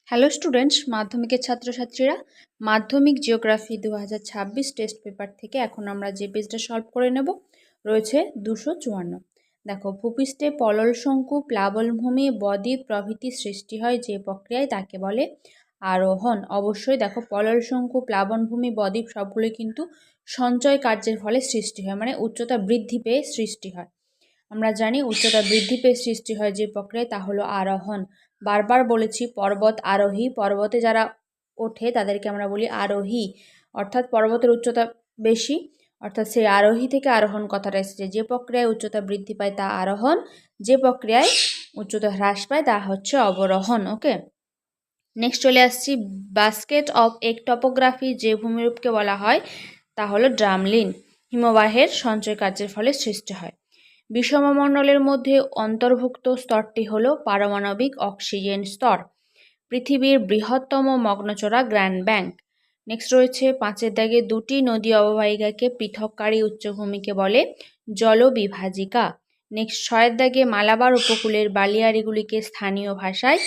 Hello students, মাধ্যমিকের ছাত্রছাত্রীরা মাধ্যমিক জিওগ্রাফি 2026 টেস্ট পেপার থেকে এখন আমরা যে পেজটা সলভ করে নেব রয়েছে 254। দেখো, ভূপৃষ্ঠে পলল শঙ্কু, প্লাবনভূমি, বদ্বীপ প্রভৃতি সৃষ্টি হয় যে প্রক্রিয়ায় তাকে বলে আরোহণ। অবশ্যই দেখো, পলল শঙ্কু, প্লাবনভূমি, বদ্বীপ সবগুলোই কিন্তু সঞ্চয় কার্যের ফলে সৃষ্টি হয়, মানে উচ্চতা বৃদ্ধি পেয়ে সৃষ্টি হয়। আমরা জানি উচ্চতা বৃদ্ধি পেয়ে সৃষ্টি হয় যে প্রক্রিয়ায় তা হলো আরোহণ। বারবার বলেছি, পর্বত আরোহী, পর্বতে যারা ওঠে তাদেরকে আমরা বলি আরোহী, অর্থাৎ পর্বতের উচ্চতা বেশি, অর্থাৎ সেই আরোহী থেকে আরোহণ কথাটা এসেছে। যে প্রক্রিয়ায় উচ্চতা বৃদ্ধি পায় তা আরোহণ, যে প্রক্রিয়ায় উচ্চতা হ্রাস পায় তা হচ্ছে অবরোহণ। ওকে, নেক্সট চলে আসছি বাস্কেট অফ এক টপোগ্রাফি। যে ভূমিরূপকে বলা হয় তা হলো ড্রামলিন, হিমবাহের সঞ্চয় কার্যের ফলে সৃষ্টি হয়। বিষমমণ্ডলের মধ্যে অন্তর্ভুক্ত স্তরটি হল পারমাণবিক অক্সিজেন স্তর। পৃথিবীর বৃহত্তম মগ্নচোরা গ্র্যান্ড ব্যাংক। নেক্সট রয়েছে 5-এর দাগে দুটি নদী অববাহিকাকে পৃথককারী উচ্চভূমিকে বলে জলবিভাজিকা। নেক্সট 6-এর দাগে মালাবার উপকূলের বালিয়াড়িগুলিকে স্থানীয় ভাষায়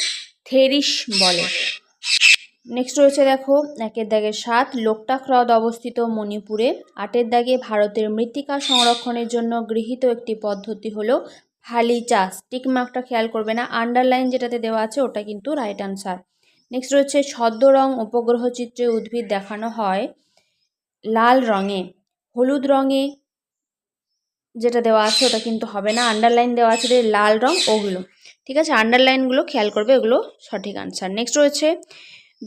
থেরিস বলে। নেক্সট রয়েছে দেখো 1-এর দাগে 7 লোকটাক হ্রদ অবস্থিত মণিপুরে। 8-এর দাগে ভারতের মৃত্তিকা সংরক্ষণের জন্য গৃহীত একটি পদ্ধতি হলো ফালি চাষ। টিক মার্কটা খেয়াল করবে না, আন্ডারলাইন যেটাতে দেওয়া আছে ওটা কিন্তু রাইট আনসার। নেক্সট রয়েছে ছদ্ম রং উপগ্রহ চিত্রে উদ্ভিদ দেখানো হয় লাল রঙে, হলুদ রঙে যেটা দেওয়া আছে ওটা কিন্তু হবে না, আন্ডারলাইন দেওয়া আছে লাল রং ওগুলো, ঠিক আছে, আন্ডারলাইনগুলো খেয়াল করবে, ওগুলো সঠিক আনসার। নেক্সট রয়েছে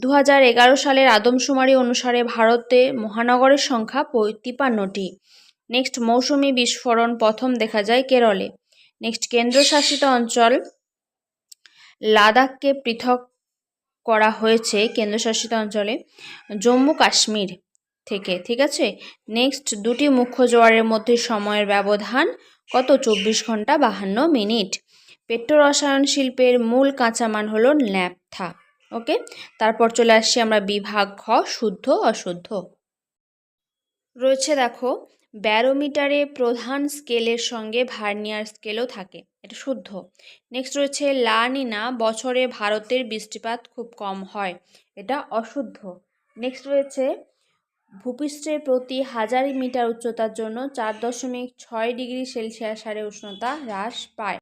2011 সালের আদমশুমারি অনুসারে ভারতে মহানগরের সংখ্যা 53টি। নেক্সট মৌসুমি বিস্ফোরণ প্রথম দেখা যায় কেরলে। নেক্সট কেন্দ্রশাসিত অঞ্চল লাদাখকে পৃথক করা হয়েছে কেন্দ্রশাসিত অঞ্চলে জম্মু কাশ্মীর থেকে, ঠিক আছে। নেক্সট দুটি মুখ্য জোয়ারের মধ্যে সময়ের ব্যবধান কত? 24 ঘন্টা 52 মিনিট। পেট্রোরসায়ন শিল্পের মূল কাঁচামাল হলো ন্যাপথা। ওকে, তারপর চলে আসছি আমরা বিভাগ খ, শুদ্ধ অশুদ্ধ। রয়েছে দেখো, ব্যারোমিটারে প্রধান স্কেলের সঙ্গে ভার্নিয়ার স্কেলও থাকে, এটা শুদ্ধ। নেক্সট রয়েছে লা নিনা বছরে ভারতের বৃষ্টিপাত খুব কম হয়, এটা অশুদ্ধ। নেক্সট রয়েছে ভূপৃষ্ঠের প্রতি 1000 মিটার উচ্চতার জন্য 4.6 ডিগ্রি সেলসিয়াস হারে উষ্ণতা হ্রাস পায়,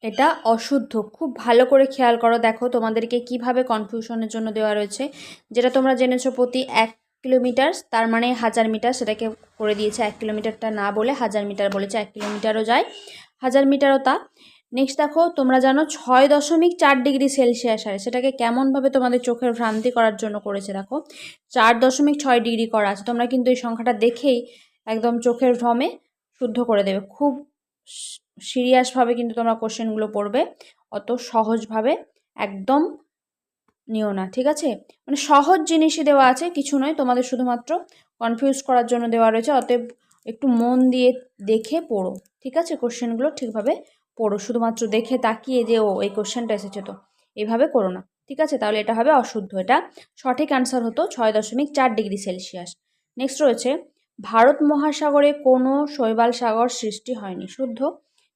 এটা অশুদ্ধ। খুব ভালো করে খেয়াল করো, দেখো তোমাদেরকে কিভাবে কনফিউশনের জন্য দেওয়া রয়েছে। যেটা তোমরা জেনেছো প্রতি 1 কিলোমিটার, তার মানে 1000 মিটার, সেটাকে করে দিয়েছে 1 কিলোমিটারটা না বলে 1000 মিটার বলেছে, 1 কিলোমিটারও যায়, 1000 মিটারও তা। নেক্সট দেখো, তোমরা জানো 6.4 ডিগ্রি সেলসিয়াস হারে, সেটাকে কেমনভাবে তোমাদের চোখের ভ্রান্তি করার জন্য করেছে। দেখো 4.6 ডিগ্রি করা আছে, তোমরা কিন্তু এই সংখ্যাটা দেখেই একদম চোখের ভ্রমে শুদ্ধ করে দেবে। খুব সিরিয়াসভাবে কিন্তু তোমরা কোশ্চেনগুলো পড়বে, অত সহজভাবে একদম নিও না, ঠিক আছে। মানে সহজ জিনিসই দেওয়া আছে, কিছু নয়, তোমাদের শুধুমাত্র কনফিউজ করার জন্য দেওয়া রয়েছে। অতএব একটু মন দিয়ে দেখে পড়ো, ঠিক আছে, কোশ্চেনগুলো ঠিকভাবে পড়ো। শুধুমাত্র দেখে তাকিয়ে যে ও এই কোশ্চেনটা এসেছে তো এইভাবে করো না, ঠিক আছে, তাহলে এটা হবে অশুদ্ধ। এটা সঠিক আনসার হতো 6.4 ডিগ্রি সেলসিয়াস। নেক্সট রয়েছে ভারত মহাসাগরে কোনো শৈবাল সাগর সৃষ্টি হয়নি, শুদ্ধ।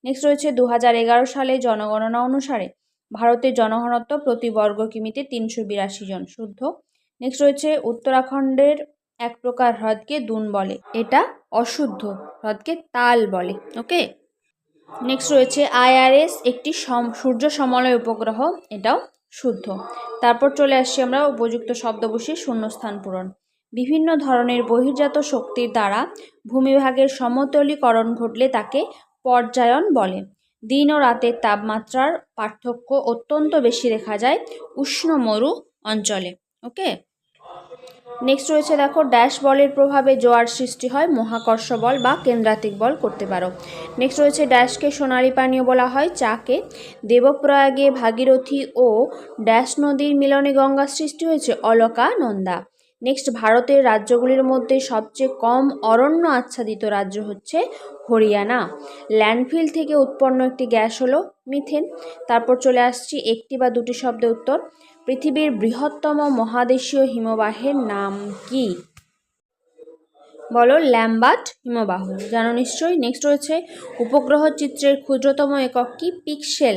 নেক্সট রয়েছে 2011 সালে জনগণনা অনুসারে ভারতের জনঘনত্ব প্রতি বর্গ কিমিতে 382 জন, শুদ্ধ। নেক্সট রয়েছে উত্তরাখণ্ডের এক প্রকার হ্রদকে দুন বলে, এটা অশুদ্ধ, হ্রদকে তাল বলে। ওকে, নেক্সট রয়েছে IRS একটি সূর্য সমলয় উপগ্রহ, এটাও শুদ্ধ। তারপর চলে আসছি আমরা উপযুক্ত শব্দ বসিয়ে শূন্যস্থান পূরণ। বিভিন্ন ধরনের বহির্জাত শক্তির দ্বারা ভূমিভাগের সমতলীকরণ ঘটলে তাকে পর্যায়ন বলে। দিন ও রাতের তাপমাত্রার পার্থক্য অত্যন্ত বেশি দেখা যায় উষ্ণ মরু অঞ্চলে। ওকে, নেক্সট রয়েছে দেখো, ড্যাশ বলের প্রভাবে জোয়ার সৃষ্টি হয়, মহাকর্ষ বল বা কেন্দ্রাতিক বল করতে পারো। নেক্সট রয়েছে ড্যাশকে সোনালী পানীয় বলা হয়, চাকে। দেবপ্রয়াগে ভাগীরথী ও ড্যাশ নদীর মিলনে গঙ্গা সৃষ্টি হয়েছে, অলকানন্দা। নেক্সট ভারতের রাজ্যগুলির মধ্যে সবচেয়ে কম অরণ্য আচ্ছাদিত রাজ্য হচ্ছে হরিয়ানা। ল্যান্ডফিল থেকে উৎপন্ন একটি গ্যাস হলো মিথেন। তারপর চলে আসছি একটি বা দুটি শব্দে উত্তর। পৃথিবীর বৃহত্তম মহাদেশীয় হিমবাহের নাম কি? বলো, ল্যাম্বার্ট হিমবাহ, জানো নিশ্চয়ই। নেক্সট রয়েছে উপগ্রহ চিত্রের ক্ষুদ্রতম একক কি? পিক্সেল।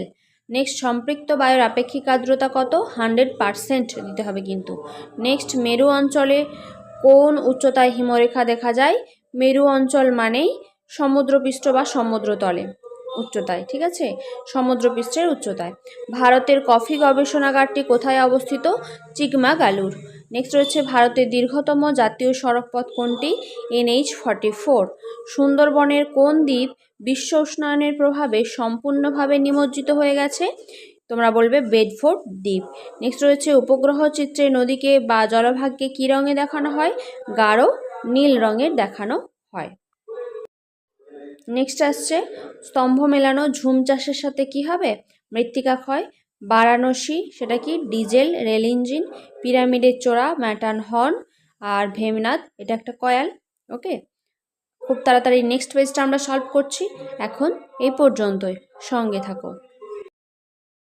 নেক্সট সম্পৃক্ত বায়ুর আপেক্ষিক আর্দ্রতা কত? 100% দিতে হবে কিন্তু। নেক্সট মেরু অঞ্চলে কোন উচ্চতায় হিমরেখা দেখা যায়? মেরু অঞ্চল মানেই সমুদ্রপৃষ্ঠ বা সমুদ্রতলে উচ্চতায়, ঠিক আছে, সমুদ্রপৃষ্ঠের উচ্চতায়। ভারতের কফি গবেষণাগারটি কোথায় অবস্থিত? চিকমাগালুর। নেক্সট রয়েছে ভারতের দীর্ঘতম জাতীয় সড়কপথ কোনটি? NH-44। সুন্দরবনের কোন দ্বীপ বিশ্ব উষ্ণায়নের প্রভাবে সম্পূর্ণভাবে নিমজ্জিত হয়ে গেছে? তোমরা বলবে বেডফোর্ড দ্বীপ। নেক্সট রয়েছে উপগ্রহ চিত্রে নদীকে বা জলভাগকে কী রঙে দেখানো হয়? গাঢ় নীল রঙের দেখানো হয়। নেক্সট আসছে স্তম্ভ মেলানো ঝুম চাষের সাথে কি হবে? মৃত্তিকা ক্ষয়। বারাণসী সেটা কি? Diesel rail engine. পিরামিডের চূড়া ম্যাটান হর্ন। আর ভেমনাথ এটা একটা কয়াল। ওকে, খুব তাড়াতাড়ি নেক্সট পেজটা আমরা সলভ করছি। এখন এই পর্যন্তই, সঙ্গে থাকো।